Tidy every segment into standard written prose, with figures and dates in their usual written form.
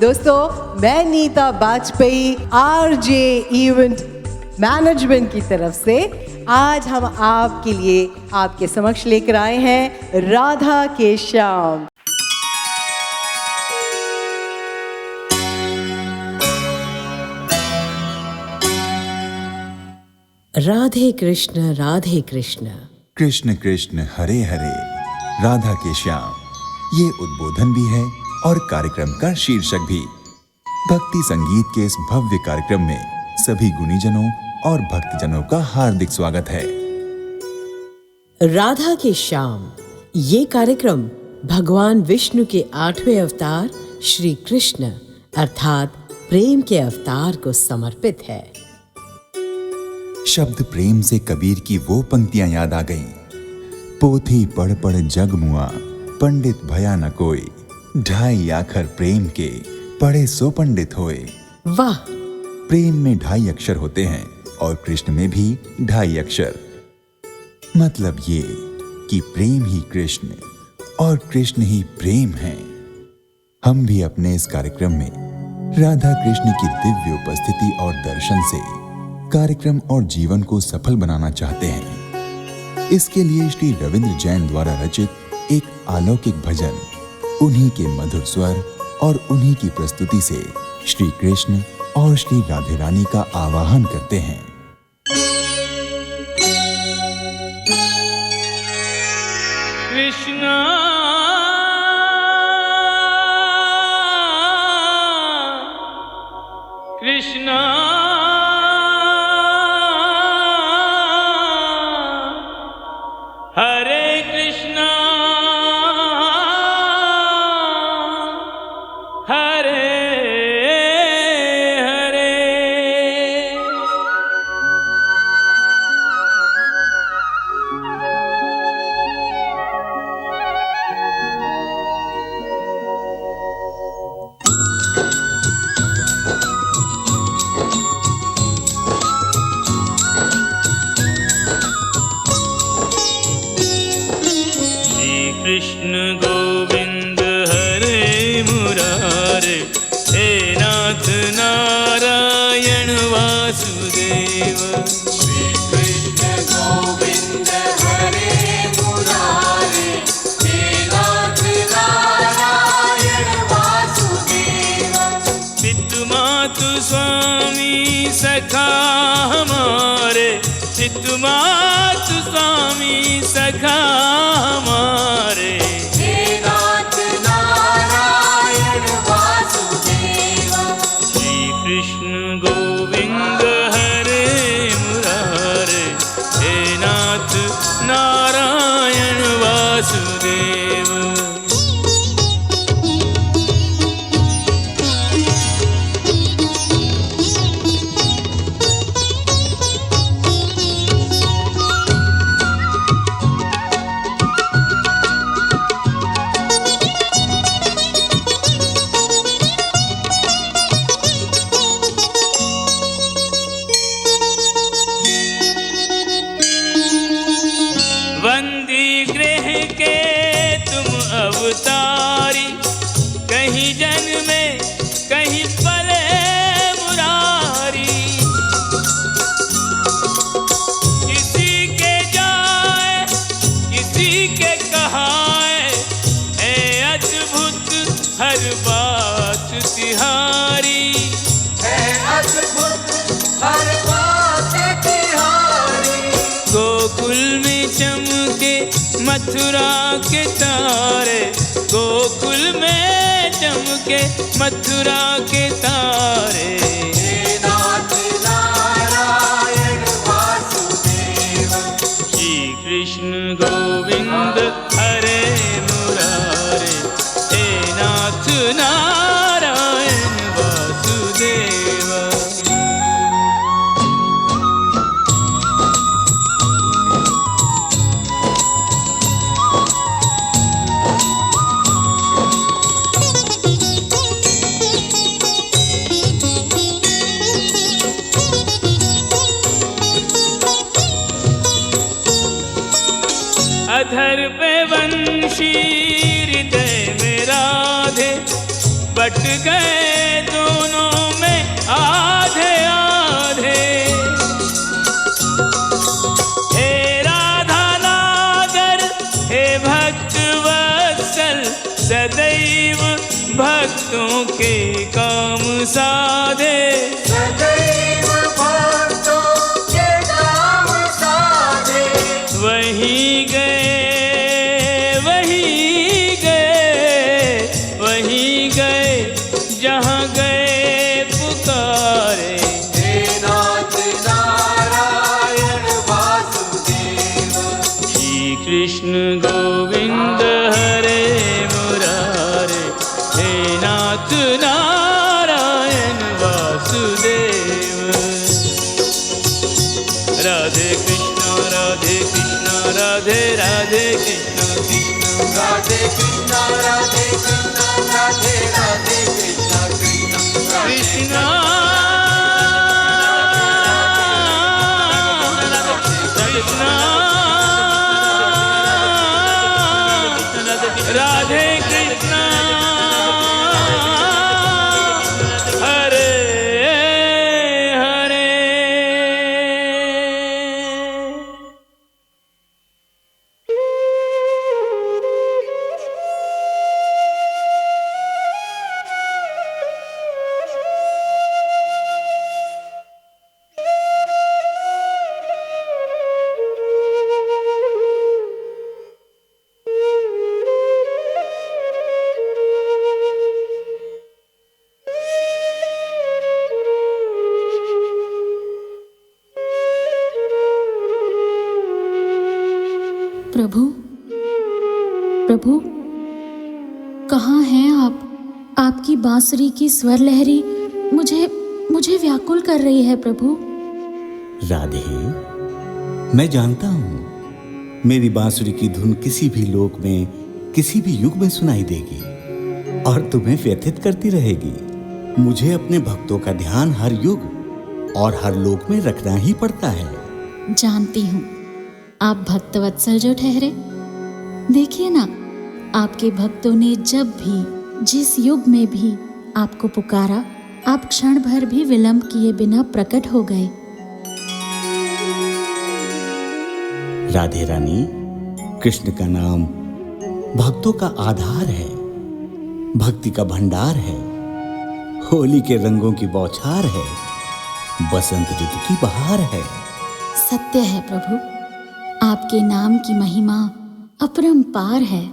दोस्तों, मैं Neeta Bajpai RJ event management की तरफ से आज हम आपके लिए आपके समक्ष लेकर आए हैं राधा के श्याम। राधे कृष्ण कृष्ण कृष्ण हरे हरे राधा के श्याम, ये उद्बोधन भी है और कार्यक्रम का शीर्षक भी। भक्ति संगीत के इस भव्य कार्यक्रम में सभी गुणीजनों और भक्तजनों का हार्दिक स्वागत है। राधा के श्याम ये कार्यक्रम भगवान विष्णु के 8वें अवतार श्री कृष्ण अर्थात प्रेम के अवतार को समर्पित है। शब्द प्रेम से कबीर की वो पंक्तियां याद आ गईं। पोथी पढ़ पढ़ जग मुआ, पंडित भया न कोई, ढाई आखर प्रेम के, पढ़े सो पंडित होए। वाह! प्रेम में 2.5 अक्षर होते हैं और कृष्ण में भी 2.5 अक्षर। मतलब ये कि प्रेम ही कृष्ण और कृष्ण ही प्रेम है। हम भी अपने इस कार्यक्रम में राधा कृष्ण की दिव्य उपस्थिति और दर्शन से कार्यक्रम और जीवन को सफल बनाना चाहते हैं। इसके लिए श्री रविंद्र जैन द्वारा रचित एक अलौकिक भजन, उन्हीं के मधुर स्वर और उन्हीं की प्रस्तुति से श्री कृष्ण और श्री राधे रानी का आवाहन करते हैं। कृष्णा कृष्णा हरे कृष्णा हरे हरे। कृष्ण गोविंद हरे मुरारे, हे नाथ नारायण वासुदेव। श्री कृष्ण गोविंद हरे मुरारे, हे नाथ नारायण वासुदेव। पितु मातु स्वामी सखा हमारे, पितु मातु स्वामी सखा हमारे। हे नाथ नारायण वासुदेव। श्री कृष्ण गोविंद हरे मुरारे, हे नाथ नारायण वासुदेव। वंदी गृह के तुम अवतारी, कहीं जन्मे कहीं पले मुरारी। किसी के जाए किसी के कहाए, है अद्भुत हर बात तिहारी। है अद्भुत हर बात तिहारी। गोकुल में चमके मथुरा के तारे, गोकुल में चमके मथुरा के तारे। हे नाथ नारायण वासुदेव। श्री कृष्ण गोविंद हरे मुरारे, हे नाथ नारायण वासुदेव। अधर पे वंशी हृदय में राधे, बट गए के काम साधे, सदैव भक्तों के काम साधे। वहीं गए, वहीं गए, वहीं गए जहाँ गए पुकारे। हे नाथ नारायण वासुदेव, श्री कृष्ण गोविंद हरे मुरारे, हे नाथ नारायण वासुदेव। राधे कृष्ण राधे कृष्ण राधे राधे कृष्ण कृष्ण राधे कृष्ण राधे कृष्ण राधे राधे कृष्ण कृष्ण कृष्ण कृष्ण राधे कृष्ण हरे हरे। प्रभु, प्रभु, कहाँ हैं आप? आपकी बांसुरी की स्वर लहरी मुझे व्याकुल कर रही है प्रभु। राधे, मैं जानता हूँ मेरी बांसुरी की धुन किसी भी लोक में, किसी भी युग में सुनाई देगी और तुम्हें व्यथित करती रहेगी। मुझे अपने भक्तों का ध्यान हर युग और हर लोक में रखना ही पड़ता है। जानती हूँ आप भक्तवत्सल जो ठहरे। देखिए ना, आपके भक्तों ने जब भी, जिस युग में भी आपको पुकारा, आप क्षण भर भी विलंब किए बिना प्रकट हो गए। राधे रानी, कृष्ण का नाम भक्तों का आधार है, भक्ति का भंडार है, होली के रंगों की बौछार है, बसंत ऋतु की बहार है। सत्य है प्रभु, आपके नाम की महिमा अपरंपार है।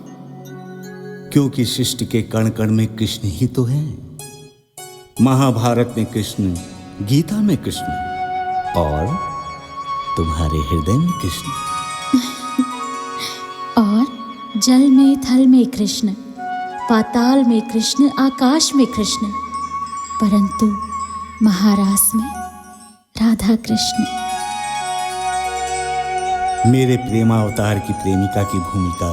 क्योंकि सृष्टि के कण कण में कृष्ण ही तो हैं। महाभारत में कृष्ण, गीता में कृष्ण और तुम्हारे हृदय में कृष्ण। और जल में थल में कृष्ण, पाताल में कृष्ण, आकाश में कृष्ण, परंतु महारास में राधा कृष्ण। मेरे प्रेमावतार की प्रेमिका की भूमिका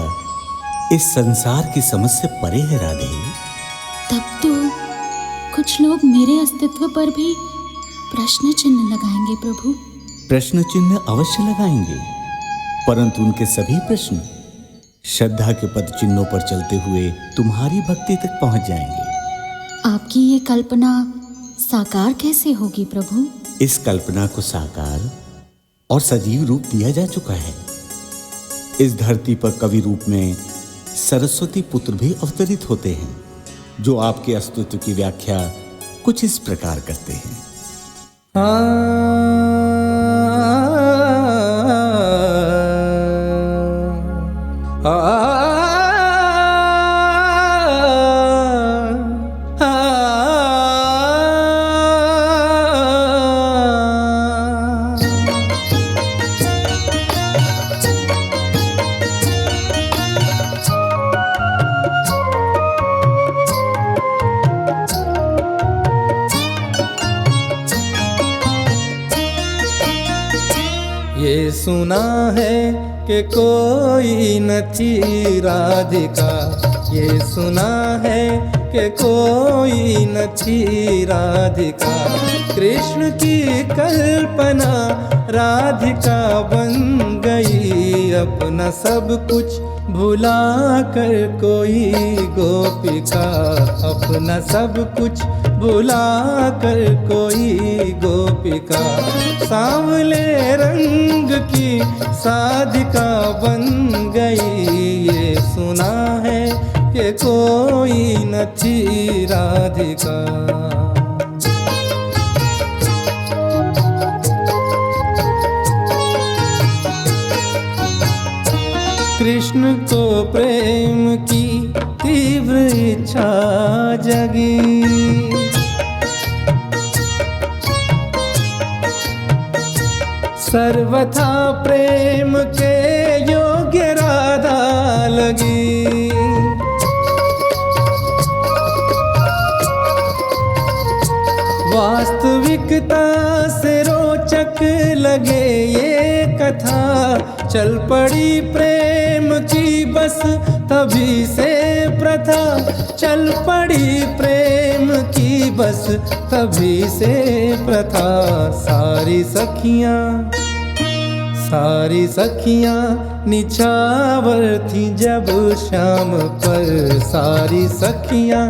इस संसार की समझ से परे है राधे। तब तो कुछ लोग मेरे अस्तित्व पर भी प्रश्न चिन्ह लगाएंगे प्रभु। प्रश्न चिन्ह अवश्य लगाएंगे, परंतु उनके सभी प्रश्न श्रद्धा के पद चिन्हों पर चलते हुए तुम्हारी भक्ति तक पहुंच जाएंगे। आपकी ये कल्पना साकार कैसे होगी प्रभु? इस कल्पना को साकार और सजीव रूप दिया जा चुका है। इस धरती पर कवि रूप में सरस्वती पुत्र भी अवतरित होते हैं, जो आपके अस्तित्व की व्याख्या कुछ इस प्रकार करते हैं। ये सुना है कि कोई न थी राधिका, ये सुना है कि कोई न थी राधिका। कृष्ण की कल्पना राधिका बन गई, अपना सब कुछ भुला कर कोई गोपिका, अपना सब कुछ भुला कर कोई गोपिका। सांवले रंग की साधिका बन गई, ये सुना है કે કોઈ નથી રાધિકા. कृष्ण को प्रेम की तीव्र इच्छा जगी, सर्वथा प्रेम के योग्य राधा लगी. वास्तविकता से रोचक लगे ये कथा, चल पड़ी प्रेम की बस तभी से प्रथा. चल पड़ी प्रेम की बस तभी से प्रथा. सारी सखियां निछावर थी जब शाम पर. सारी सखियां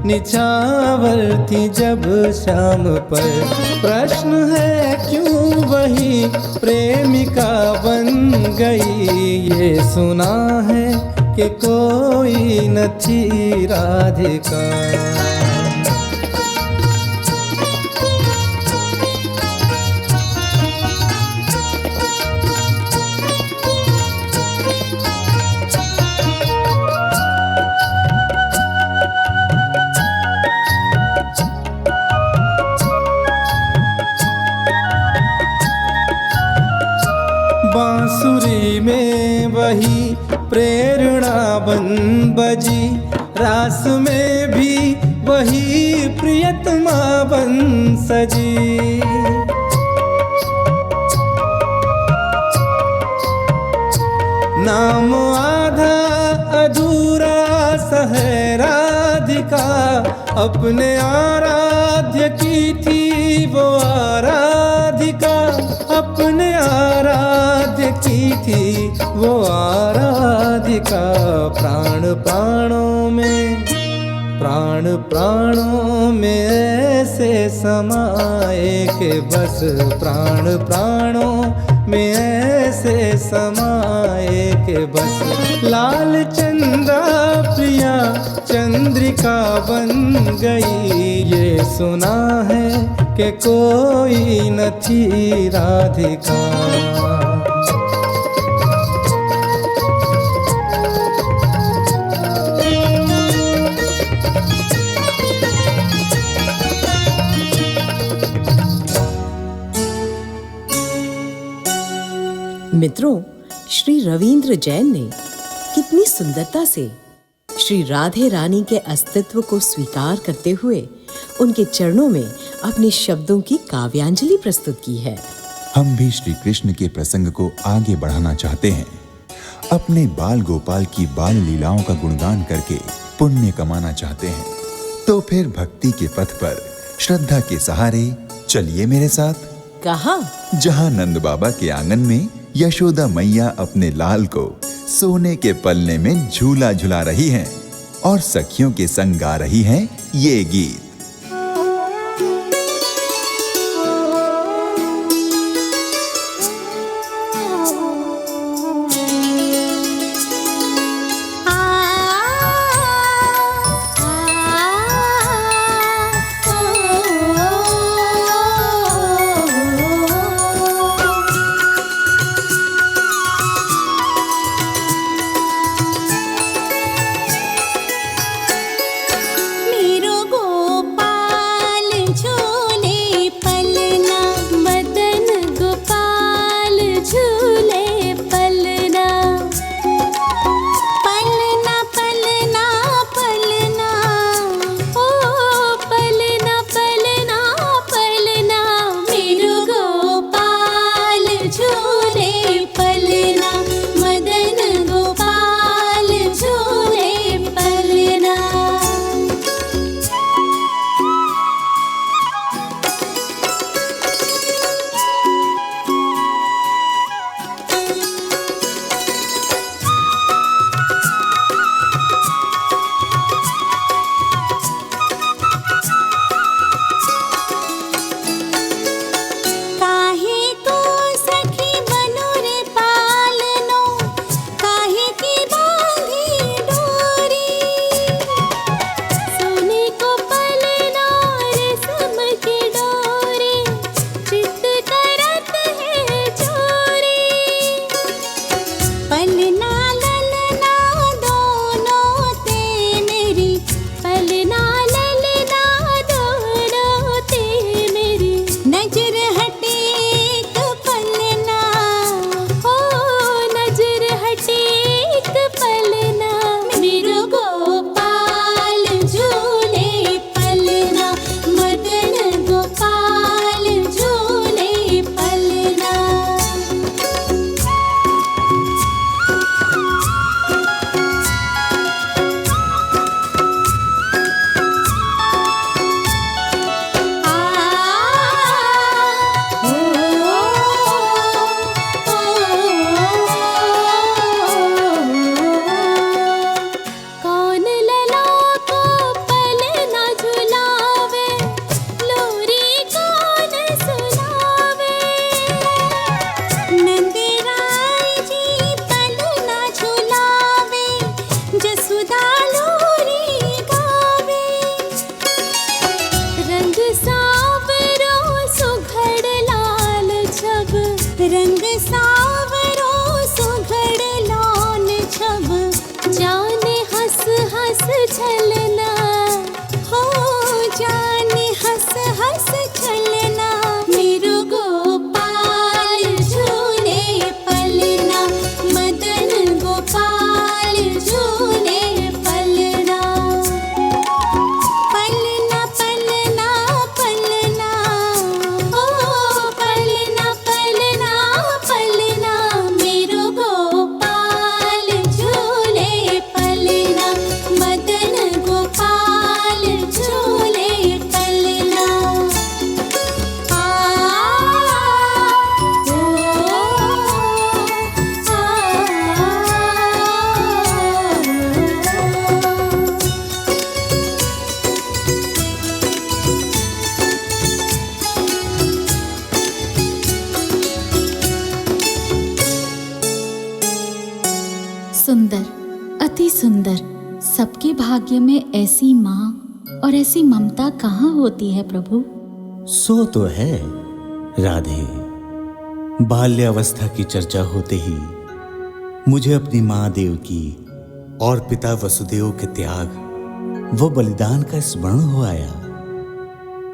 निछावर थी जब शाम पर. प्रश्न है क्यों वही प्रेमिका बन गई, ये सुना है कि कोई न थी राधिका. बांसुरी में वही प्रेरणा बन बजी, रास में भी वही प्रियतमा बन सजी. नाम आधा अधूरा सा है राधिका, अपने आराध्य की थी वो आराधिका. अपने आराध्य की थी वो आराधिका. प्राण प्राणों में ऐसे समाए के बस. प्राणों में ऐसे समाए के बस. लाल चंद्रा प्रिया चंद्रिका बन गई, ये सुना है कि कोई न थी राधिका. मित्रों, श्री रविंद्र जैन ने कितनी सुंदरता से श्री राधे रानी के अस्तित्व को स्वीकार करते हुए उनके चरणों में अपने शब्दों की काव्यांजलि प्रस्तुत की है. हम भी श्री कृष्ण के प्रसंग को आगे बढ़ाना चाहते हैं. अपने बाल गोपाल की बाल लीलाओं का गुणगान करके पुण्य कमाना चाहते हैं. तो फिर भक्ति के पथ पर श्रद्धा के सहारे चलिए मेरे साथ. कहाँ? जहाँ नंद बाबा के आंगन में यशोदा मैया अपने लाल को सोने के पलने में झूला झुला रही हैं और सखियों के संग गा रही हैं ये गीत. मेरो सुंदर, अति सुंदर। सबके भाग्य में ऐसी माँ और ऐसी ममता कहाँ होती है प्रभु? सो तो है राधे। बाल्यावस्था की चर्चा होते ही मुझे अपनी माँ देवकी और पिता वसुदेव के त्याग वो बलिदान का स्मरण हो आया।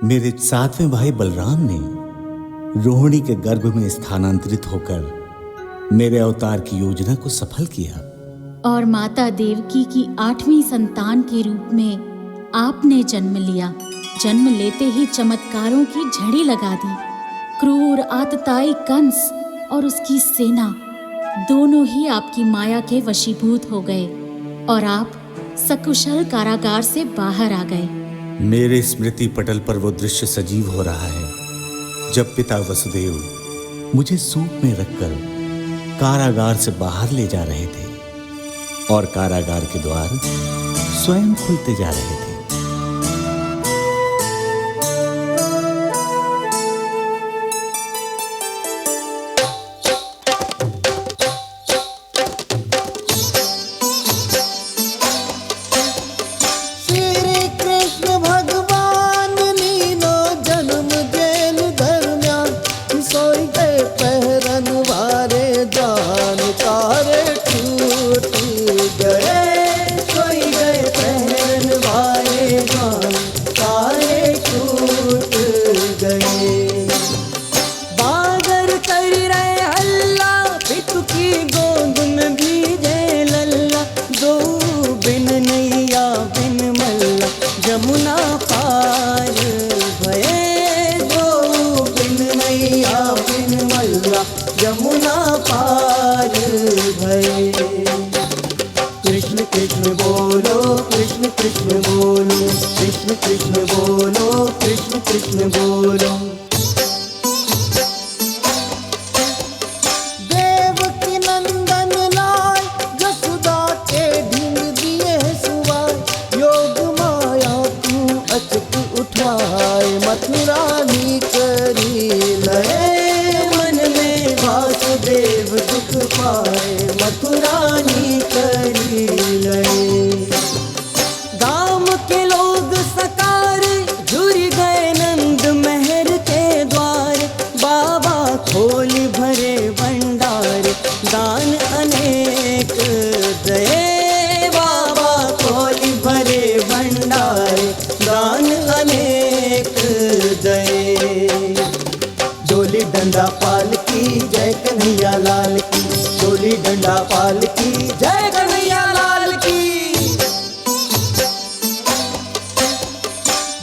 मेरे 7वें भाई बलराम ने रोहिणी के गर्भ में स्थानांतरित होकर मेरे अवतार की योजना को सफल किया। और माता देवकी की 8वीं संतान के रूप में आपने जन्म लिया। जन्म लेते ही चमत्कारों की झड़ी लगा दी। क्रूर आतताई कंस और उसकी सेना दोनों ही आपकी माया के वशीभूत हो गए और आप सकुशल कारागार से बाहर आ गए। मेरे स्मृति पटल पर वो दृश्य सजीव हो रहा है जब पिता वसुदेव मुझे सूप में रखकर कारागार से बाहर ले जा रहे थे और कारागार के द्वार स्वयं खुलते जा रहे थे। यमुना पार भये। कृष्ण कृष्ण बोलो, कृष्ण कृष्ण बोलो, कृष्ण कृष्ण बोलो, कृष्ण कृष्ण बोलो। देवकी नंदन लाल यशोदा के ढूंढ दिए सुवार। योग माया तू अचक उठाए, मथुरानी करी लय। वासुदेव दुख पाए, मथुरानी करी लय। गाम के लोग सकारे जुड़ गए नंद महर के द्वार। बाबा खोल भरे भंडार, दान अनेक दए। बाबा खोल भरे भंडार, दान अनेक दए। डोली डंडा पाल की जय कन्हैया लाल की, डोली डंडा पाल की जय कन्हैया लाल की।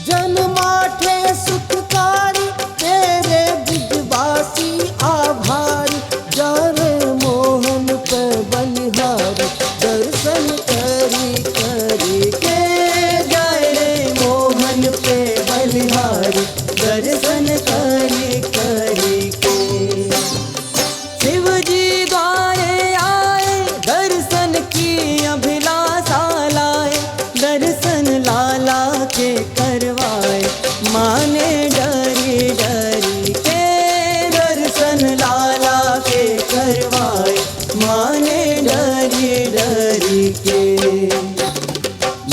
जन्माठे सुखकारी तेरे ब्रजवासी आभारी। जारे मोहन पे बलिहारी, दर्शन करी करी के। जय रे मोहन पे बलिहारी, दर्शन करी करी के। शिव जी द्वारे आए, दर्शन की अभिलाषा लाए। दर्शन लाला के करवाए, माने डरी डरी के। दर्शन लाला के करवाए, माने डरी डरी के।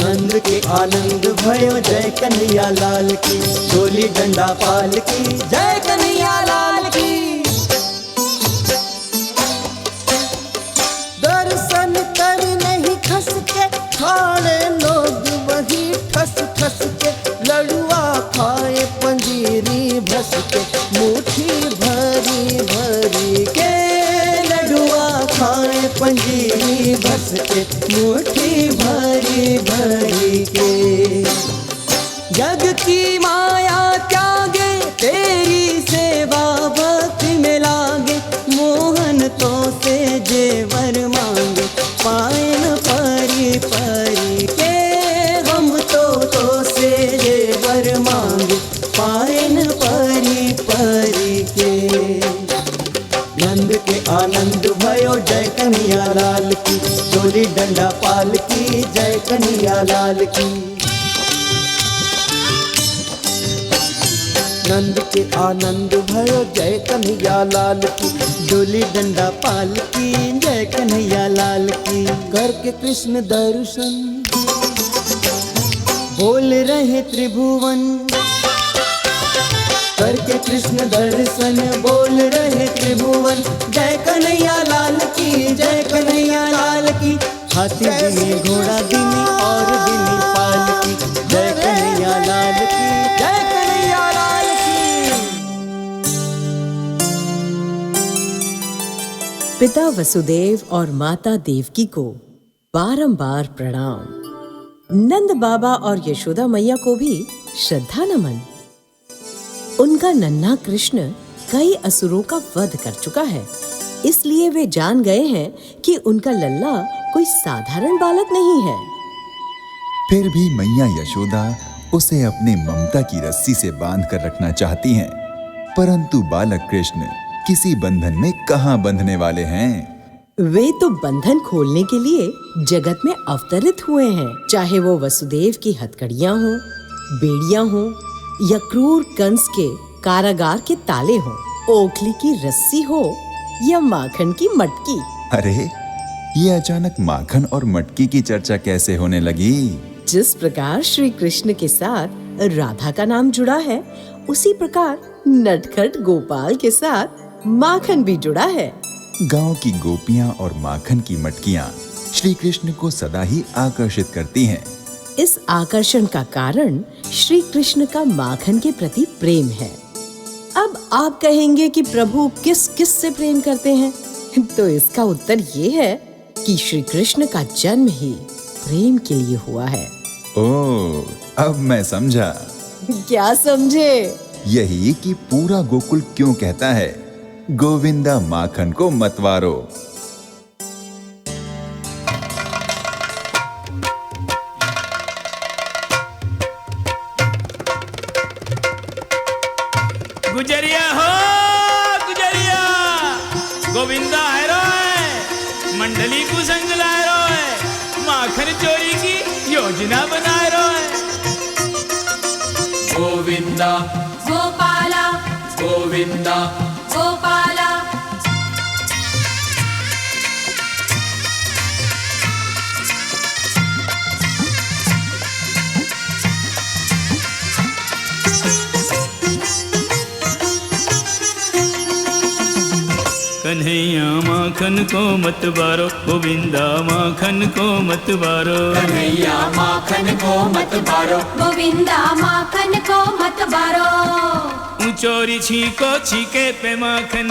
नंद के आनंद भयो जय कन्हैया लाल की, डोली डंडा पाल की जय कन्हैया लाल की। दर्शन कर नहीं खस के, खाने लोग वही ठस ठस के। लड़ुआ खाए पंजीरी भस के, मुट्ठी भरी भरी के। लड़ुआ खाए पंजीरी भस के, मुट्ठी भरी भरी के। जग की माया त्यागे, तेरी सेवा भक्ति में लागे। मोहन तो से जेवर मांगे, पाए न परी परी के। हम तो से जेवर मांगे, पाए न परी परी के। नंद के आनंद भयो जय कन्हैया लाल की, डोली डंडा पाल की जय कन्हैया लाल की। नंद के आनंद भयो जय कन्हैया लाल की, डोली डंडा पाल की जय जय कन्हैया लाल की। करके कृष्ण दर्शन बोल रहे त्रिभुवन, करके कृष्ण दर्शन बोल रहे त्रिभुवन। जय कन्हैया लाल की, जय कन्हैया लाल की। हाथी बिनी घोड़ा बिनी और बिनी पाल की। जय कन्हैया लाल की, जय कन्हैया लाल की। पिता वसुदेव और माता देवकी को बारंबार प्रणाम। नंद बाबा और यशोदा मैया को भी श्रद्धा नमन। उनका नन्हा कृष्ण कई असुरों का वध कर चुका है, इसलिए वे जान गए हैं कि उनका लल्ला कोई साधारण बालक नहीं है। फिर भी मैया यशोदा उसे अपने ममता की रस्सी से बांध कर रखना चाहती हैं, परंतु बालक कृष्ण किसी बंधन में कहाँ बंधने वाले हैं। वे तो बंधन खोलने के लिए जगत में अवतरित हुए हैं, चाहे वो वसुदेव की हथकड़ियां हो, बेड़ियां हो या क्रूर कंस के कारागार के ताले हो, ओखली की रस्सी हो या माखन की मटकी। अरे ये अचानक माखन और मटकी की चर्चा कैसे होने लगी? जिस प्रकार श्री कृष्ण के साथ राधा का नाम जुड़ा है, उसी प्रकार नटखट गोपाल के साथ माखन भी जुड़ा है। गांव की गोपियां और माखन की मटकियां श्री कृष्ण को सदा ही आकर्षित करती हैं। इस आकर्षण का कारण श्री कृष्ण का माखन के प्रति प्रेम है। अब आप कहेंगे कि प्रभु किस किस से प्रेम करते हैं, तो इसका उत्तर ये है कि श्री कृष्ण का जन्म ही प्रेम के लिए हुआ है। ओह, अब मैं समझा। क्या समझे? यही कि पूरा गोकुल क्यों कहता है, गोविंदा माखन को मतवारो। गुजरिया हो गुजरिया, गोविंदा है रोए, मंडली को संग लाए रोए, माखन चोरी की योजना बनाए रोए। गोविंदा गोपाला गोविंदा गोपाला कन्हैया माखन को मत बारो, गोविंदा माखन को मत बारो। कन्हैया माखन को मत बारो, गोविंदा माखन को मत बारो। चोरी छीको छीके पे माखन,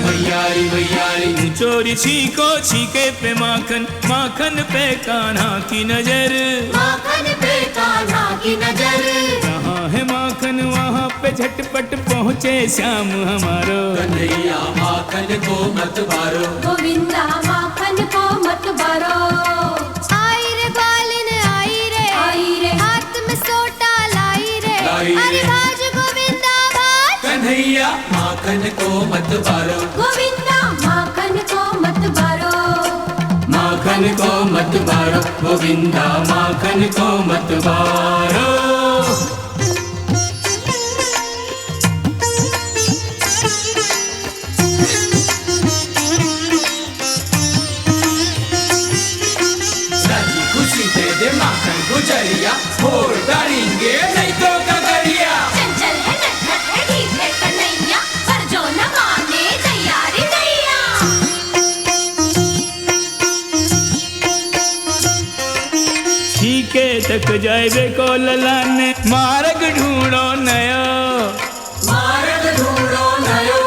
मैयारी मैयारी। चोरी छीको छीके पे माखन, माखन पे कान्हा की नजर। माखन पे कान्हा की नजर। जहाँ है माखन वहाँ पे झटपट पहुँचे श्याम हमारो। कन्हैया माखन को मत बारो, गोविंदा माखन को मत बारो। आई रे ग्वालिन आई रे हाथ में सोटा लाई रे। लाई रे। अरे भाज गोविंदा भाज। कन्हैया माखन को मत बारो, गोविंदा माखन को मत बारो। माखन को मत बारो, गोविंदा माखन को मत बारो। राजी खुशी दे दे माखन गुजरिया, फोड़ डालेंगे नहीं तो गगरिया। चंचल है नटखट है ठीक है कन्हैया, पर जो न माने तैयारी नैया। छीके तक जाए को ललाने, मार्ग ढूंढो नयो। मार्ग ढूंढो नयो,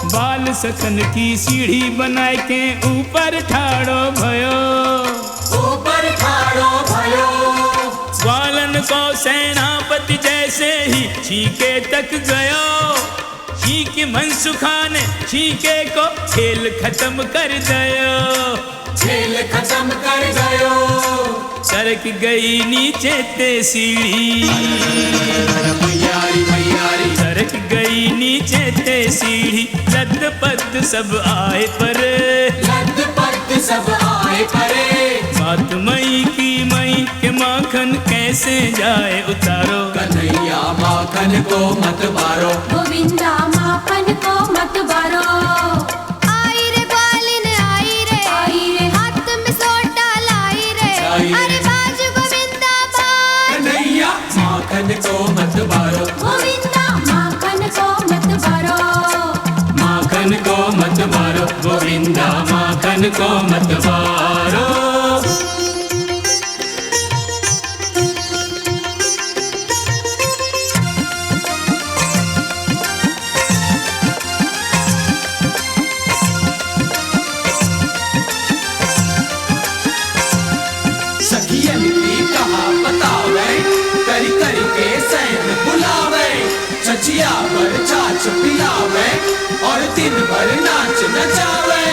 बाल सखन की सीढ़ी बनाए के ऊपर ठाड़ो भयो। ऊपर ठाड़ो भयो। ग्वालन को सेनापति जैसे ही छीके तक गयो, छीके मनसुखा ने छीके को खेल खत्म कर दयो। खेल खत्म कर गयो, सरक गई नीचे ते सीढ़ी। मैयारी मैयारी। सरक गई नीचे ते सीढ़ी, लद पद सब आए पर। लद पद सब आए परे। बात मई की मई के माखन कैसे जाए उतारो। कन्हैया माखन को मत बारो, गोविंदा माखन को मत बारो। आई रे ग्वालिन गोविंदा माखन को मत बारो। सखियन की कहा बतावे, करी करी के सैन बुलावे, छचिया पर छाछ पिलावे और दिन भर नाच नचावे।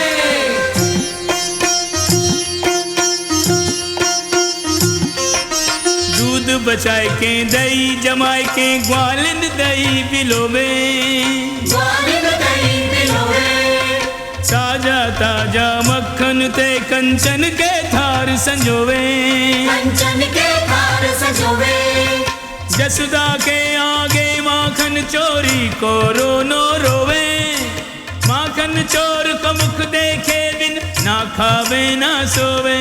दूध बचाए के दही जमाए के ग्वालिन दही बिलोवे, ग्वालिन दही बिलोवे। ताजा ताजा मक्खन ते कंचन के थार संजोवे, कंचन के थार सजोवे। जसुदा के आगे माखन चोरी को रोनो रोवे, माखन चोर को मुख देखे बिन ना खावे ना सोवे,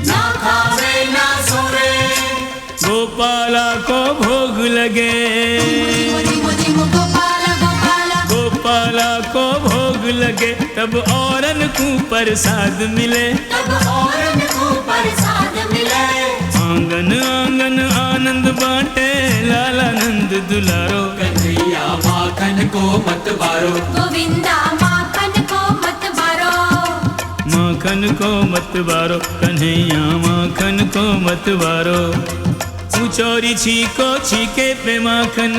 ना खावे ना सोवे। गोपाला को भोग लगे, गोपाला गोपाला गोपाला को भोग लगे, तब औरन को प्रसाद मिले, तब औरन को प्रसाद मिले। आंगन आंगन आनंद बांटे लालानंद दुलारो, कन्हैया माखन को मत बारो, गोविंदा माखन को मत बारो, माखन को मत बारो, कन्हैया माखन को मत बारो। तू चोरी छीको छीके पे माखन,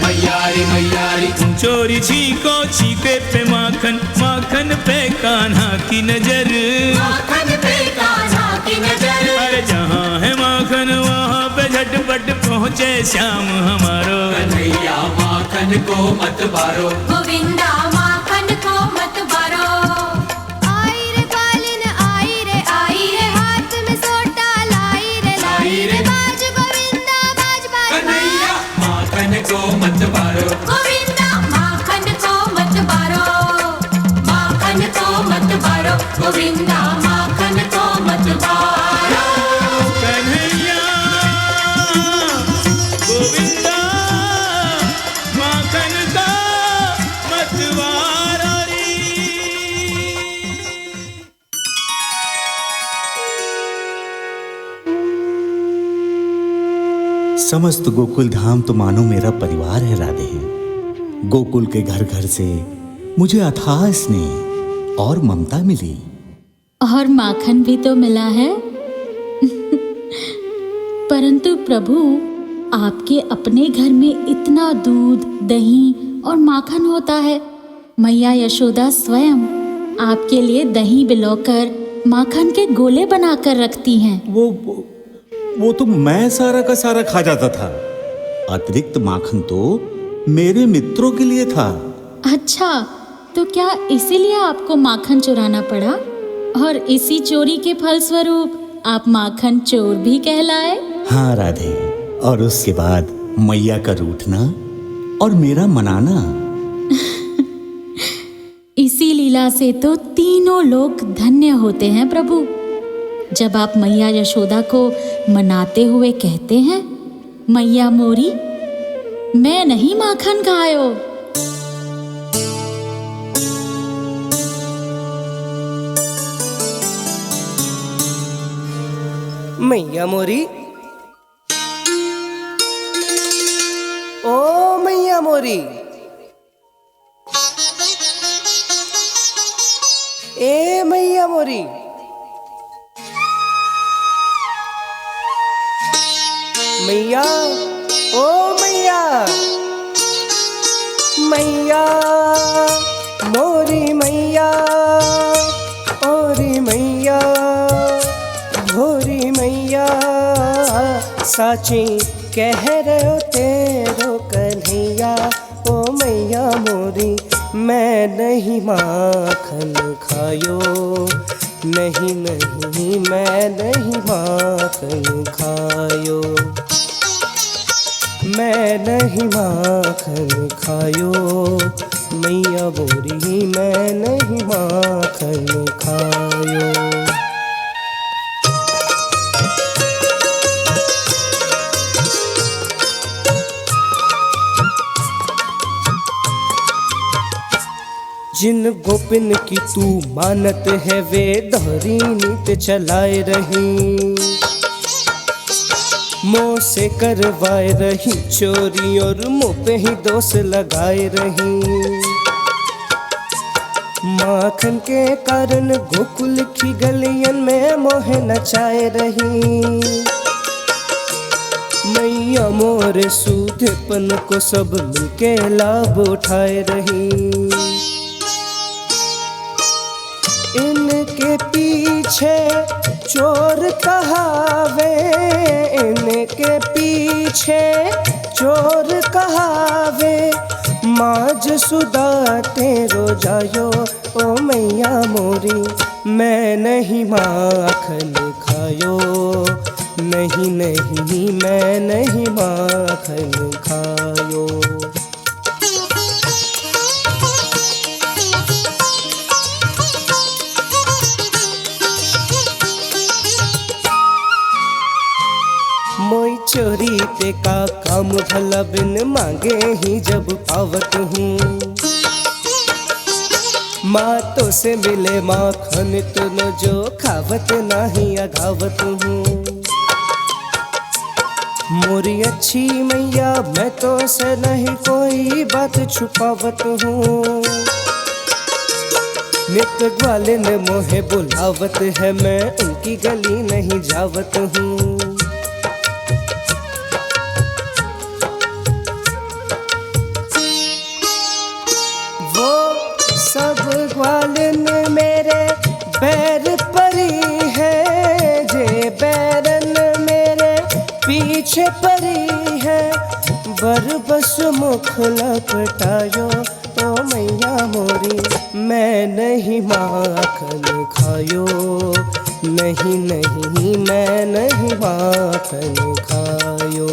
मैयारी मैयारी। तू चोरी छीको छीके पे माखन, माखन पे कान्हा की नजर, माखन पे कान्हा की नजर। अरे जहाँ है माखन वहाँ पे झटपट पहुँचे श्याम हमारो। कन्हैया माखन को मत बारो, गोविंदा माखन को मत बारो। आई रे ग्वालिन आई रे हाथ में सोटा लाई रे बाज गोविंदा बाज बाज कन्हैया माखन को मत बारो, गोविंदा माखन को मत बारो, माखन को मत बारो, गोविंदा माखन को मत बारो। कन्हैया गोविंदा माखन का मतवारो री। समस्त गोकुल धाम तो मानो मेरा परिवार है राधे। गोकुल के घर घर से मुझे अथाह स्नेह और ममता मिली, और माखन भी तो मिला है। परंतु प्रभु, आपके अपने घर में इतना दूध दही और माखन होता है। मैया यशोदा स्वयं आपके लिए दही बिलोकर माखन के गोले बनाकर रखती हैं। वो तो मैं सारा का सारा खा जाता था। अतिरिक्त माखन तो मेरे मित्रों के लिए था। अच्छा, तो क्या इसीलिए आपको माखन चुराना पड़ा? और इसी चोरी के फलस्वरूप आप माखन चोर भी कहलाए? हाँ राधे, और उसके बाद मैया का रूठना और मेरा मनाना। इसी लीला से तो तीनों लोग धन्य होते हैं प्रभु। जब आप मैया यशोदा को मनाते हुए कहते हैं, मैया मोरी मैं नहीं माखन खायो। मैया मोरी, ओ मैया मोरी, ए मैया मोरी, मैया, ओ मैया, मैया मोरी मैया, ओरी मैया, भोरी मैया, साची कह रहे हो तेरो कन्हैया, ओ मैया मोरी मैं नहीं माखन खायो, नहीं नहीं मैं नहीं माखन खायो, मैं नहीं माखन खायो, मैया बोरी मैं नहीं माखन खायो। जिन गोपिन की तू मानत है वे दोहरी नीत चलाए रही, मुँह से करवाए रही चोरी और मुँह पे ही दोष लगाए रही। माखन के कारण गोकुल की गलियन में मोह नचाए रही। मैया मोरे सूधेपन को सब मिलके लाभ उठाए रही। इनके पीछे चोर कहावे, इनके पीछे चोर कहावे, माज सुदा तेरो जायो ओ मैया मोरी। मैं नहीं माखन खायो, नहीं नहीं मैं नहीं माखन खायो। मोई चोरी ते का काम भला बिन मांगे ही जब पावत हूँ। मातों से मिले माखन तो न जो खावत नाही अघावत हूँ। मोरी अच्छी मैया मैं तो से नहीं कोई बात छुपावत हूँ। नित्य ग्वाले ने मोहे बुलावत है, मैं उनकी गली नहीं जावत हूँ। सब ग्वालन मेरे बैर परी है, जे बैरन मेरे पीछे परी है। बरबस मुख लपटायो ओ मैया मोरी, मैं नहीं माखन खायो, नहीं नहीं मैं नहीं माखन खायो।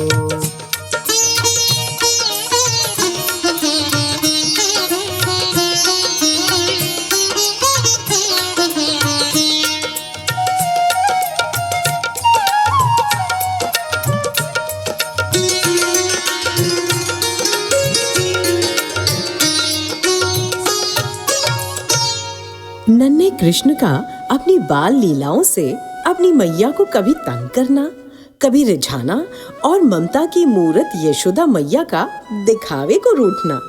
नन्हे कृष्ण का अपनी बाल लीलाओं से अपनी मैया को कभी तंग करना, कभी रिझाना और ममता की मूरत यशोदा मैया का दिखावे को रूठना,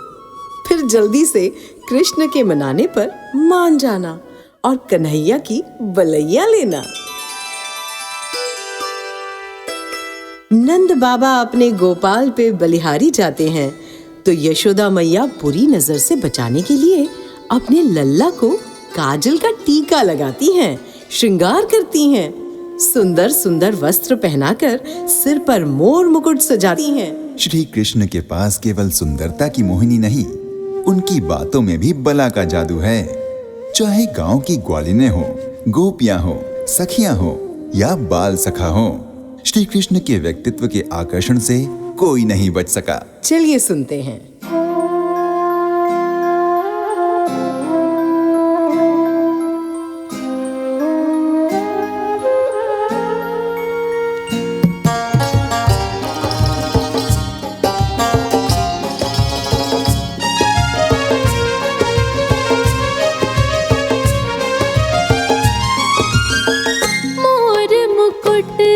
फिर जल्दी से कृष्ण के मनाने पर मान जाना और कन्हैया की बलैया लेना। नंद बाबा अपने गोपाल पे बलिहारी जाते हैं तो यशोदा मैया बुरी नजर से बचाने के लिए अपने लल्ला को काजल का टीका लगाती हैं, श्रृंगार करती हैं, सुंदर सुंदर वस्त्र पहनाकर सिर पर मोर मुकुट सजाती हैं। श्री कृष्ण के पास केवल सुंदरता की मोहिनी नहीं, उनकी बातों में भी बला का जादू है। चाहे गांव की ग्वालिनें हो, गोपियां हो, सखियां हो या बाल सखा हो, श्री कृष्ण के व्यक्तित्व के आकर्षण से कोई नहीं बच सका। चलिए सुनते हैं।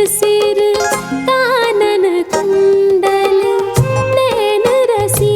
सिर कानन कुंडल नैन रसी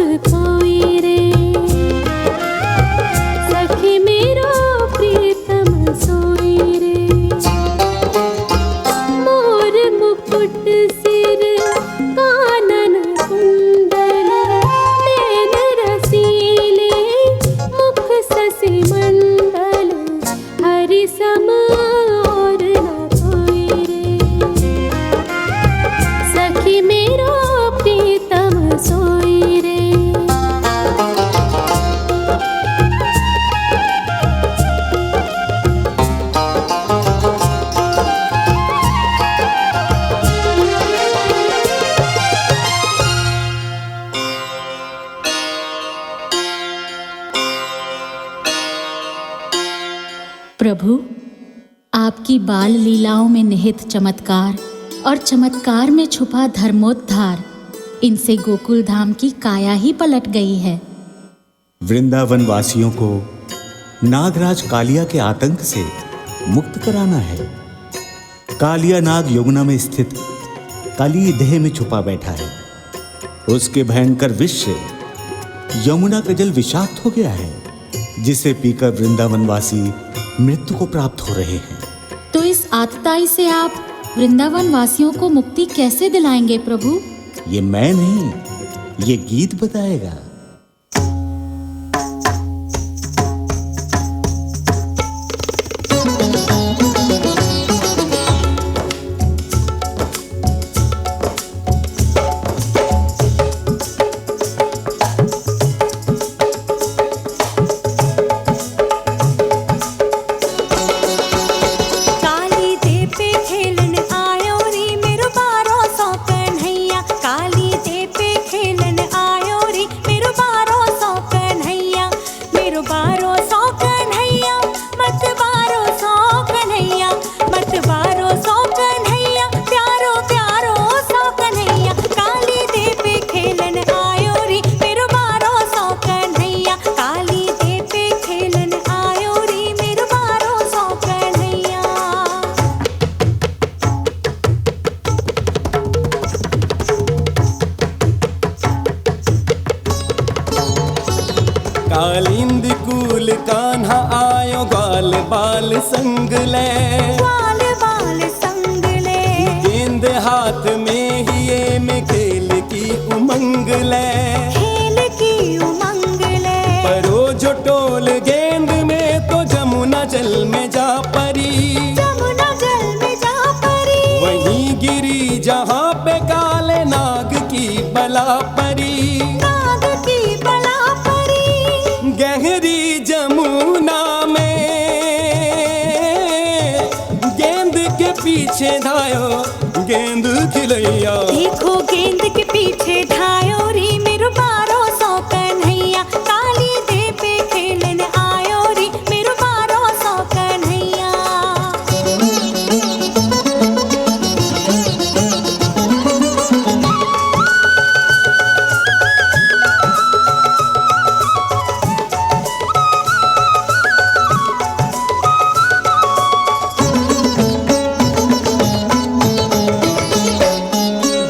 कोई रे सखी मेरो प्रीतम सोई रे मोर मुकुट सिर कानन कुंडल नैन रसीले मुख ससी मंडल हरि सम और न कोई रे सखी मेरो प्रीतम सोई रे। प्रभु, आपकी बाल लीलाओं में निहित चमत्कार और चमत्कार में छुपा धर्मोद्धार, इनसे गोकुल धाम की काया ही पलट गई है। वृंदावन वासियों को नागराज कालिया के आतंक से मुक्त कराना है। कालिया नाग यमुना में स्थित काली देह में छुपा बैठा है। उसके भयंकर विष से यमुना का जल विषाक्त हो गया है, जिसे पीकर वृंदावन वासी मृत्यु को प्राप्त हो रहे हैं। तो इस आतताई से आप वृंदावन वासियों को मुक्ति कैसे दिलाएंगे प्रभु? ये मैं नहीं, ये गीत बताएगा। काली दे पे खेलन आयो रे मेरो 1200 कन्हैया काली दे पे खेलन आयो रे मेरो 1200 कन्हैया मेरो 1200 कन्हैया मत 1200 कन्हैया मत 1200 कन्हैया प्यारो प्यारो सो कन्हैया काली दे पे खेलन आयो रे मेरो 1200 कन्हैया काली दे पे खेलन आयो रे मेरो 1200 कन्हैया। कालिंद कूल कान्हा आयो ग्वाल बाल संग ले ग्वाल बाल संग ले गेंद हाथ में हिये में खेल की उमंग ले खेल की उमंग ले परो जो टोल गेंद में तो जमुना जल में जा परी जमुना जल में जा परी वहीं गिरी जहाँ पे काले नाग की बला परी नाग की बला परी गहरी जमुना में गेंद के पीछे धायो गेंद खिलैया देखो गेंद के पीछे धायो रे मेरो 1200 कन्हैया काली दे पे खेलन आयो रे मेरो 1200 कन्हैया।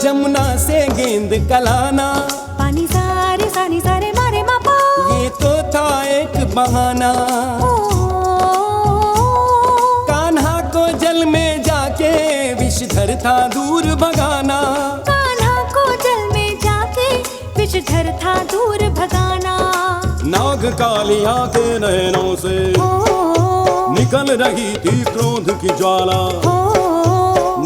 जमुना से गेंद कलाना पानी सारे मारे मापा ये तो था एक बहाना ओ कान्हा को जल में जाके विषधर था दूर भगाना कान्हा को जल में जाके विषधर था दूर भगाना नाग कालिया के नैनों से ओ निकल रही थी क्रोध की ज्वाला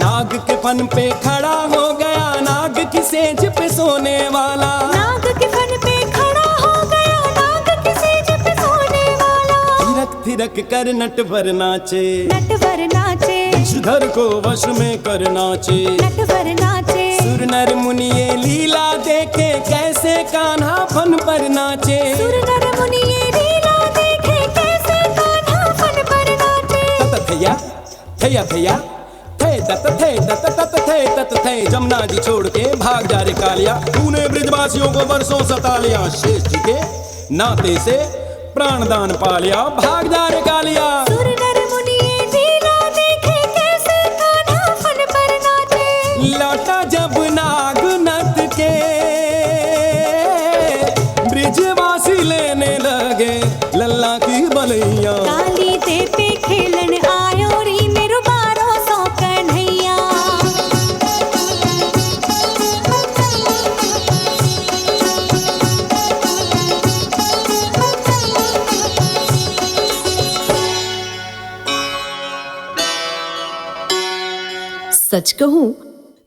नाग के फन पे खड़ा हो गया नाग की सेज पे सोने वाला नाग के फन पे खड़ा हो गया नाग की सेज पे सोने वाला थिरक थिरक कर नटवर नाचे नटवर नाचे विषधर को वश में कर नाचे नटवर नाचे सुर नर मुनि ये लीला देखे कैसे कान्हा फन पर नाचे सुर नर मुनि ये लीला देखे कैसे कान्हा फन पर नाचे तत थैया थैया थैया थे तत थे तत तत थे तत थे जमुना जी छोड़ के भाग जा रे कालिया तूने ब्रजवासियों को बरसों सता लिया शेष जी के नाते से प्राणदान पा लिया भाग जा रे कालिया सुर नर मुनि ये लीला देखे कैसे कान्हा फन पर नाचे लौटा जब नाग नत के सच कहूं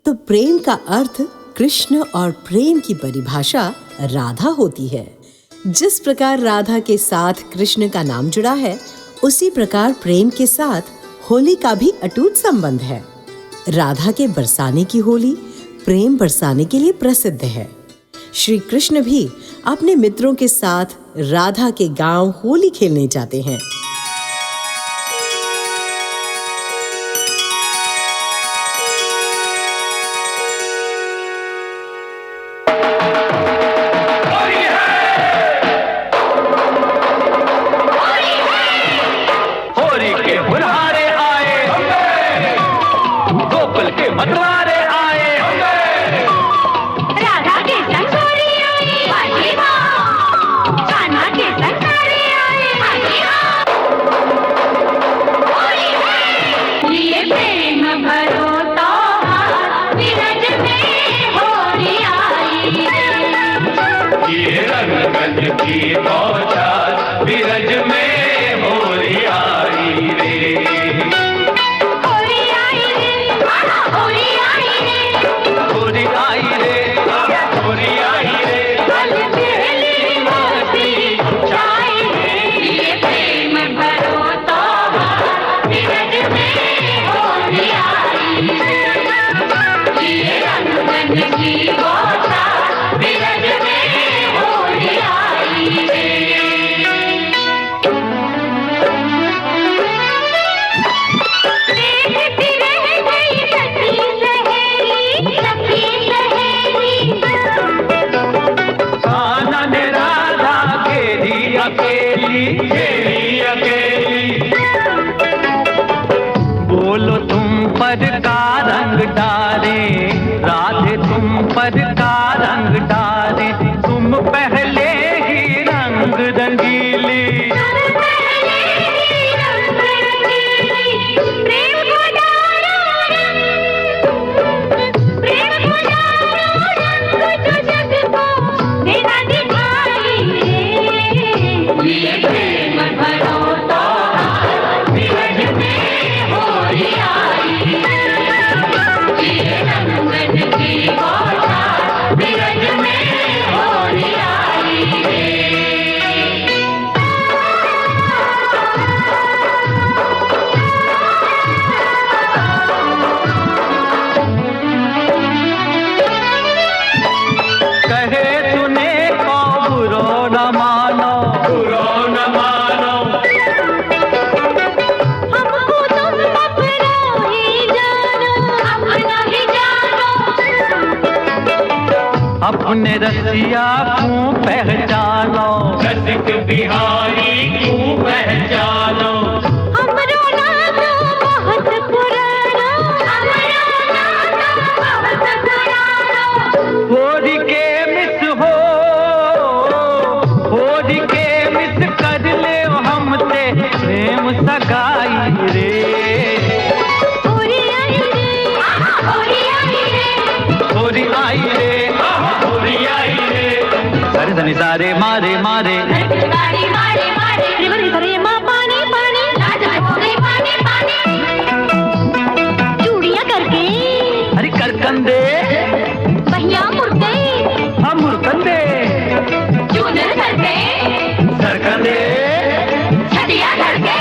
तो प्रेम का अर्थ कृष्ण और प्रेम की परिभाषा राधा होती है। जिस प्रकार राधा के साथ कृष्ण का नाम जुड़ा है, उसी प्रकार प्रेम के साथ होली का भी अटूट संबंध है। राधा के बरसाने की होली प्रेम बरसाने के लिए प्रसिद्ध है। श्री कृष्ण भी अपने मित्रों के साथ राधा के गांव होली खेलने जाते हैं। बोलो तुम पर का रंग डाले, राधे तुम पर का रंग डाले, तुम पहले ही रंग रंगीली। अपने रसिया क्यों पहचानो, रसिक बिहारी क्यों पहचानो। हमरो नाम बहुत पुराना, हमरो नाम बहुत पुराना। होरी के मिस हो, होरी के मिस कर ले हमसे प्रेम सगाई रे। होरी आई रे, होरी आई रे, होरी आई रे, धनी सारे मारे मारे मारे मारे मारे रिवर रिवर माँ पानी पानी राजा हो गई पानी पानी। चूड़ियाँ करके अरे करकंदे भैया मुर्दे, हम मुर्कंदे चूनर करके सरकंदे छटिया करके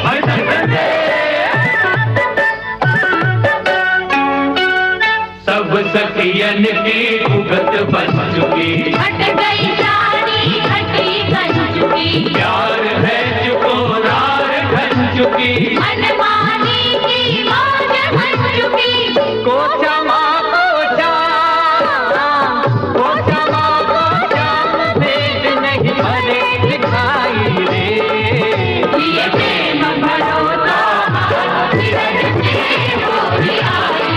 अरे सरकंदे। सब सखियन की उगत बन चुकी, हट गई रानी हटी गन चुकी। प्यार है चुकोरार घन चुकी, मनमानी की मौज बन चुकी। कोचा माँ कोचा, कोचा माँ कोचा, पेट नहीं भरे दिखाई रे। ये प्रेम भरो तो धीरज से होली आई।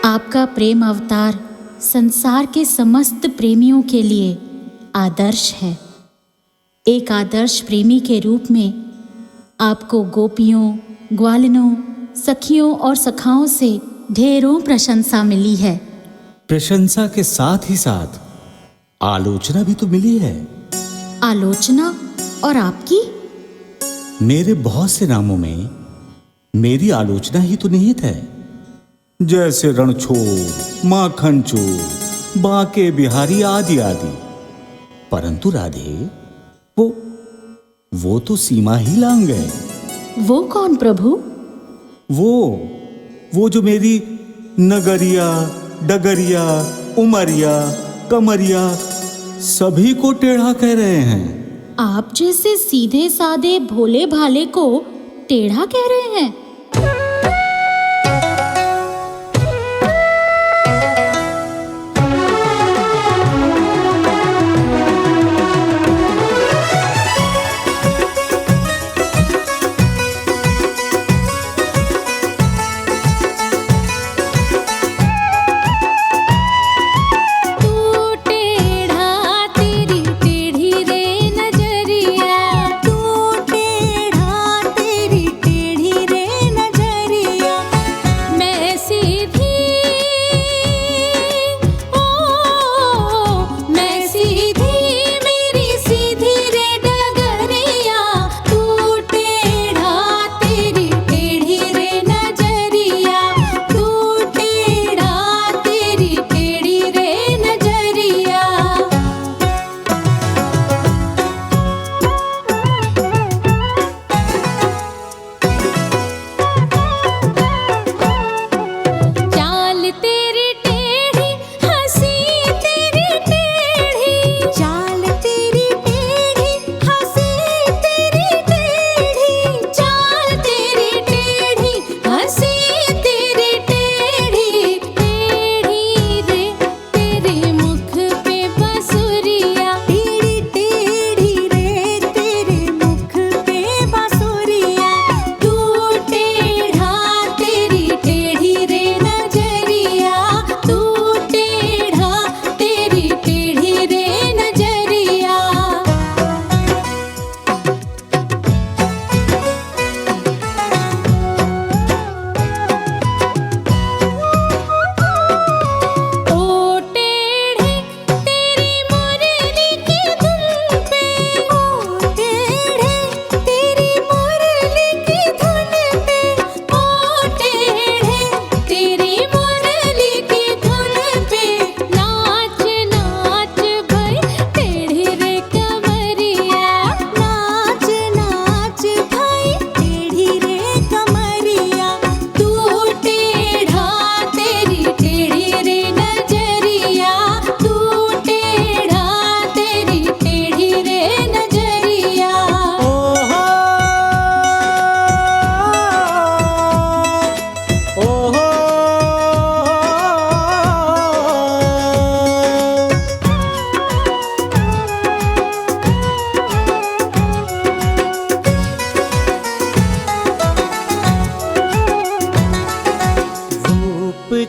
आपका प्रेम अवतार संसार के समस्त प्रेमियों के लिए आदर्श है। एक आदर्श प्रेमी के रूप में आपको गोपियों, ग्वालिनों, सखियों और सखाओं से ढेरों प्रशंसा मिली है। प्रशंसा के साथ ही साथ आलोचना भी तो मिली है। आलोचना? और आपकी? मेरे बहुत से नामों में मेरी आलोचना ही तो निहित है, जैसे रणछोड़, माखन चोर, बांके बिहारी आदि आदि। परंतु राधे, वो तो सीमा ही लांघ गए। वो कौन प्रभु? वो जो मेरी नगरिया, डगरिया, उमरिया, कमरिया सभी को टेढ़ा कह रहे हैं। आप जैसे सीधे साधे भोले भाले को टेढ़ा कह रहे हैं?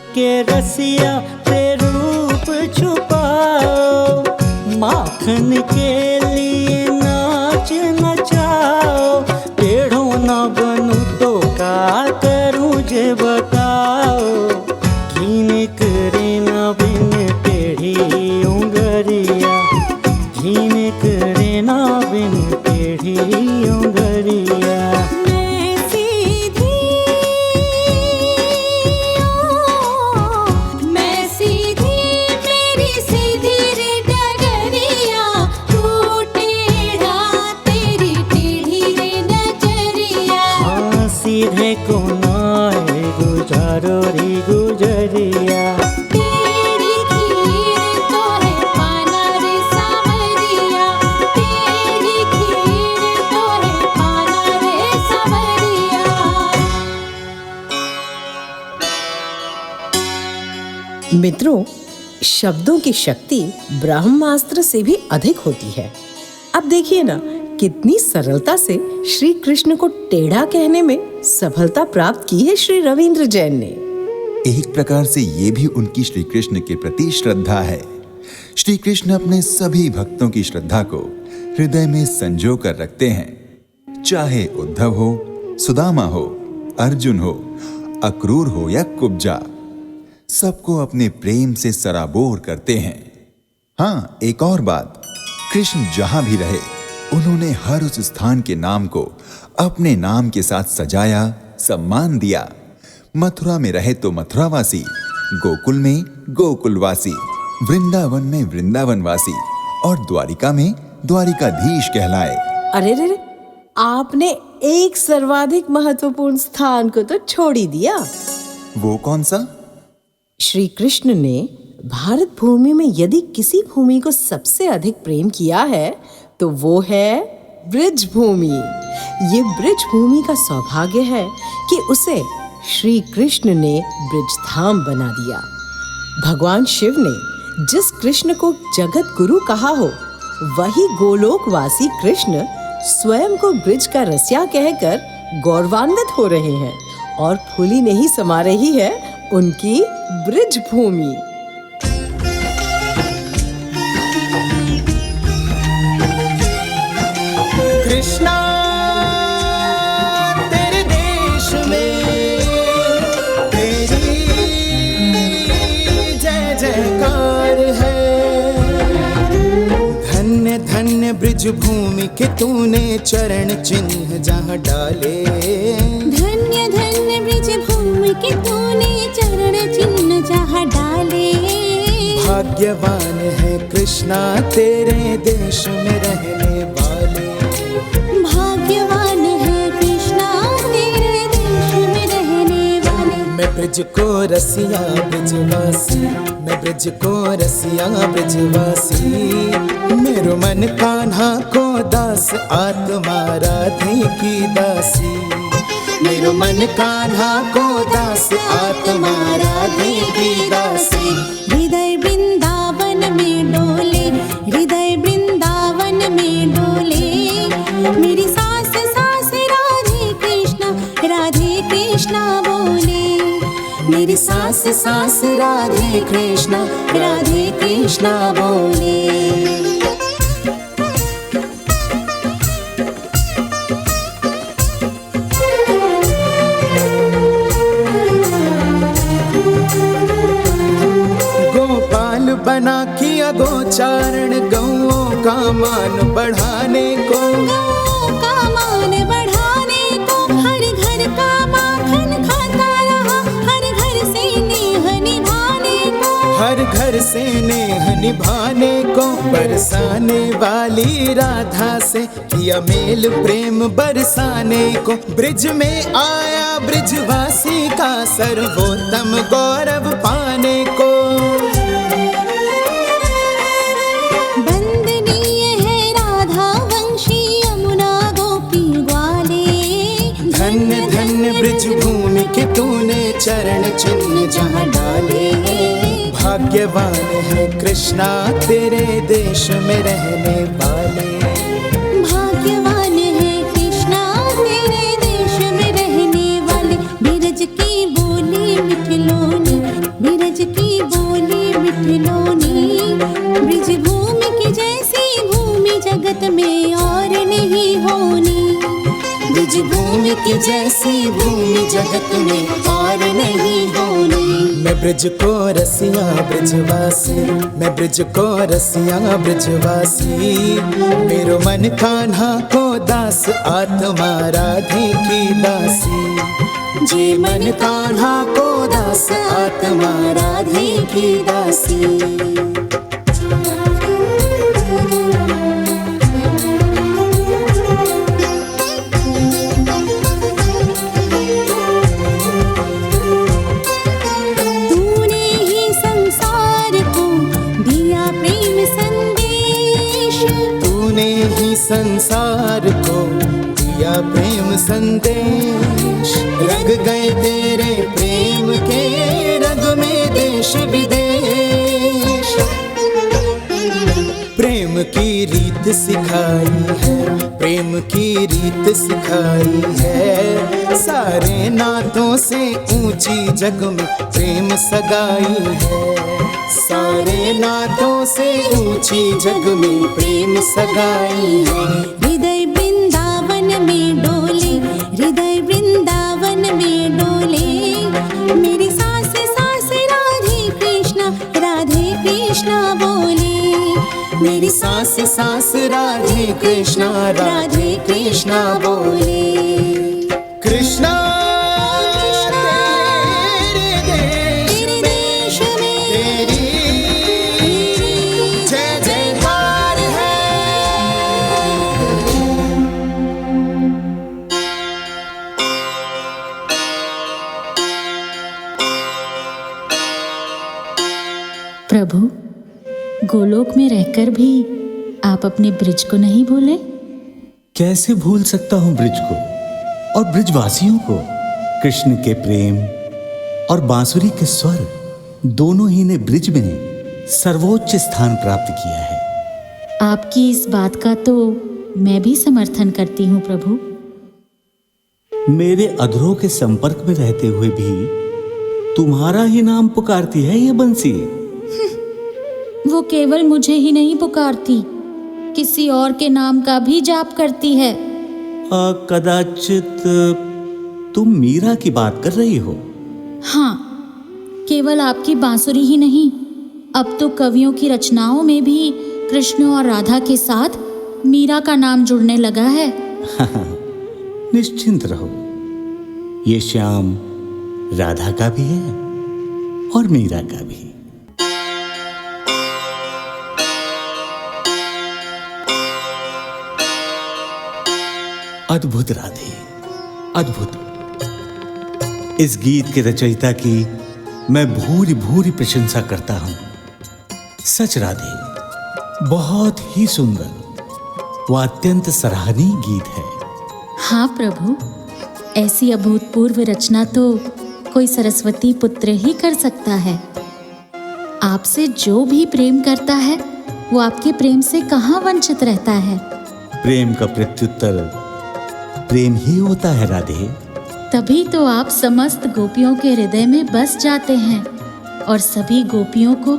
के रसिया पे रूप छुपाओ, माखन के लिए नाच नचाओ। टेढ़ो ना बनूं तो का करूं जे बताओ, घीन करे ना बिन टेढ़ी उंगरिया, घीन करे ना बिन टेढ़ी उंगरिया। सीधे को नाए गुजारो री गुजरिया, तेरी खीर तो है पाना रे सावरिया, तेरी खीर तो है पाना रे सावरिया। मित्रों, शब्दों की शक्ति ब्रह्मास्त्र से भी अधिक होती है। अब देखिए ना, कितनी सरलता से श्री कृष्ण को टेढ़ा कहने में सफलता प्राप्त की है श्री रविंद्र जैन ने। एक प्रकार से ये भी उनकी श्री कृष्ण के प्रति श्रद्धा है। श्री कृष्ण अपने सभी भक्तों की श्रद्धा को हृदय में संजो कर रखते हैं। चाहे उद्धव हो, सुदामा हो, अर्जुन हो, अक्रूर हो या कुब्जा, सबको अपने प्रेम से सराबोर करते हैं। हाँ, एक और बात, कृष्ण जहां भी रहे उन्होंने हर उस स्थान के नाम को अपने नाम के साथ सजाया, सम्मान दिया। मथुरा में रहे तो मथुरावासी, गोकुल में गोकुलवासी, वृंदावन में वृंदावनवासी और द्वारिका में द्वारिकाधीश कहलाए। अरे रे, आपने एक सर्वाधिक महत्वपूर्ण स्थान को तो छोड़ ही दिया। वो कौन सा? श्री कृष्ण ने भारत भूमि में यदि किसी भूमि को सबसे अधिक प्रेम किया है तो वो है ब्रिज भूमि। ये ब्रिज भूमि का सौभाग्य है कि उसे श्री कृष्ण ने ब्रिज धाम बना दिया। भगवान शिव ने जिस कृष्ण को जगत गुरु कहा हो, वही गोलोकवासी कृष्ण स्वयं को ब्रिज का रसिया कहकर गौरवान्वित हो रहे हैं और फूली नहीं समा रही है उनकी ब्रिज भूमि। कृष्णा तेरे देश में तेरी जय जयकार है। धन्य धन्य ब्रिज भूमि के तूने चरण चिन्ह जहाँ डाले। धन्य धन्य ब्रिज भूमि के तूने चरण चिन्ह जहाँ डाले। भाग्यवान है कृष्णा तेरे देश में रहने वाले। भाग्यवान है कृष्णा तेरे देश में रहने वाले। मैं ब्रिज को रसिया ब्रिजवासी, मैं ब्रिज को रसिया ब्रिजवासी। मेरो मन कान्हा को दास, आत्मा राधे की दासी। मेरो मन कान्हा को दास, आत्मा राधे की दासी। हृदय वृंदावन में डोले, हृदय वृंदावन में डोले। मेरी सास सास राधे कृष्णा बोले। मेरी सास सास राधे कृष्णा बोले। गोपाल बना किया गोचारण, गौओं का मान बढ़ाने को। गौओं का मान बढ़ाने को, हर घर का माखन खाता रहा, हर घर से नेह निभाने को। हर घर से नेह निभाने को। बरसाने वाली राधा से किया मेल प्रेम बरसाने को। ब्रिज में आया ब्रिजवासी का सर्वोत्तम गौरव पाने को। वंदनीय है राधा वंशी यमुना गोपी ग्वाले। धन्य धन्य ब्रिज भूमि के तूने चरण चिन्ह जहाँ डाले। भाग्यवान है कृष्णा तेरे देश में रहने वाले। भाग्यवान है कृष्णा तेरे देश में रहने वाले। बिरज की बोली मिठलोनी, बिरज की बोली मिठलोनी। ब्रिज भूमि की जैसी भूमि जगत में और नहीं होनी। ब्रिज भूमि की जैसी भूमि जगत में और नहीं होनी। मैं ब्रिज को रसिया ब्रिजवासी, मैं ब्रिज को रसिया ब्रिजवासी। मेरो मन कान्हा को दास, आत्मा राधे की दासी। जे मन कान्हा को दास, आत्मा राधे की दासी। संसार को दिया प्रेम संदेश। रंग गए तेरे प्रेम के रंग में देश विदेश। प्रेम की रीत सिखाई है, प्रेम की रीत सिखाई है। सारे नातों से ऊंची जग में प्रेम सगाई है। सारे नातों से ऊंची जग में प्रेम सगाई है। हृदय वृंदावन में डोले, हृदय वृंदावन में डोले। मेरी सांस सांस राधे कृष्णा बोले। कृष्णा तेरे देश में तेरी जय जयकार है। प्रभु, गोलोक में रहकर भी आप अपने ब्रिज को नहीं भूले? कैसे भूल सकता हूं ब्रिज को और ब्रिजवासियों को। कृष्ण के प्रेम और बांसुरी के स्वर दोनों ही ने ब्रिज में सर्वोच्च स्थान प्राप्त किया है। आपकी इस बात का तो मैं भी समर्थन करती हूँ प्रभु। मेरे अधरों के संपर्क में रहते हुए भी तुम्हारा ही नाम पुकारती है ये बंसी। वो केवल मुझे ही नहीं पुकारती, किसी और के नाम का भी जाप करती है। कदाचित तुम मीरा की बात कर रही हो। हाँ, केवल आपकी बांसुरी ही नहीं, अब तो कवियों की रचनाओं में भी कृष्ण और राधा के साथ मीरा का नाम जुड़ने लगा है। निश्चिंत रहो, ये श्याम राधा का भी है और मीरा का भी। अद्भुत राधे, अद्भुत। इस गीत के रचयिता की मैं भूरी भूरी प्रशंसा करता हूं। सच राधे, बहुत ही सुंदर व अत्यंत सराहनीय गीत है। हाँ प्रभु, ऐसी अभूतपूर्व रचना तो कोई सरस्वती पुत्र ही कर सकता है। आपसे जो भी प्रेम करता है वो आपके प्रेम से कहाँ वंचित रहता है। प्रेम का प्रत्युत्तर प्रेम ही होता है राधे। तभी तो आप समस्त गोपियों के हृदय में बस जाते हैं और सभी गोपियों को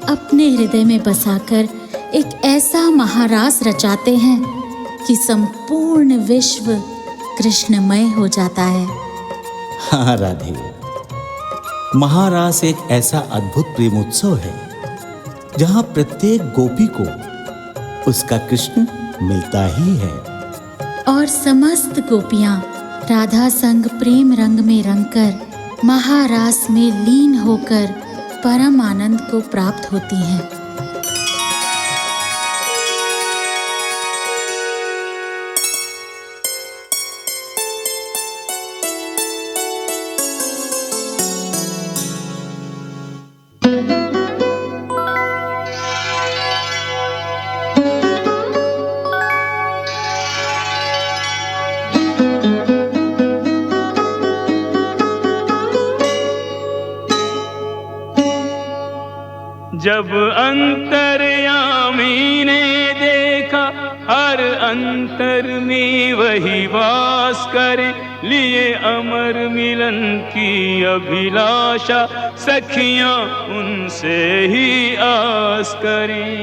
अपने हृदय में बसाकर एक ऐसा महारास रचाते हैं कि संपूर्ण विश्व कृष्णमय हो जाता है। हाँ राधे, महारास एक ऐसा अद्भुत प्रेमोत्सव है जहां प्रत्येक गोपी को उसका कृष्ण मिलता ही है और समस्त गोपियां राधा संग प्रेम रंग में रंगकर महारास में लीन होकर परम आनंद को प्राप्त होती हैं। जब अंतर्यामी ने देखा हर अंतर में वही वास करे, लिए अमर मिलन की अभिलाषा सखियां उनसे ही आस करें।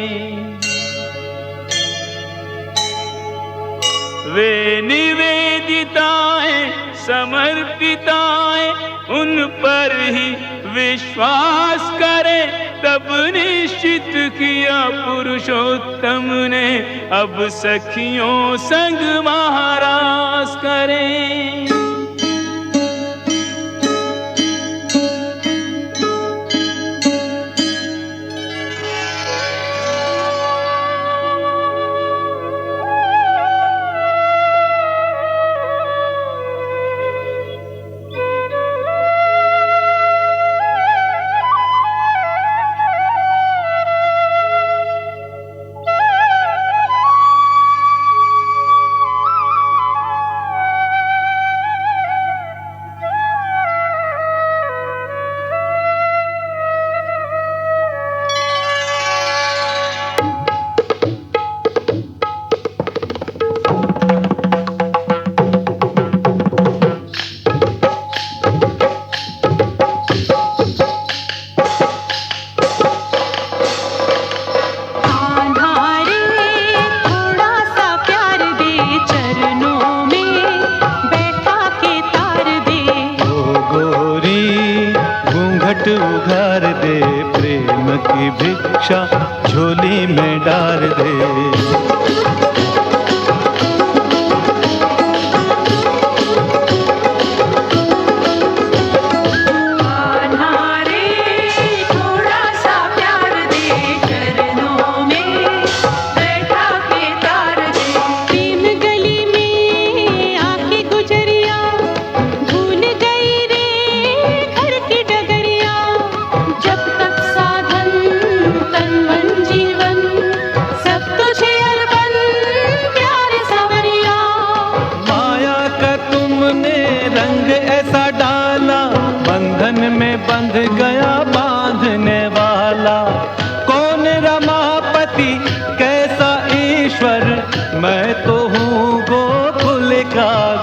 वे निवेदिताएं समर्पिताएं उन पर ही विश्वास करें, तब निश्चित किया पुरुषोत्तम ने अब सखियों संग महारास करें। उघार दे प्रेम की भिक्षा झोली में डाल दे। मैं तो हूँ गोकुल का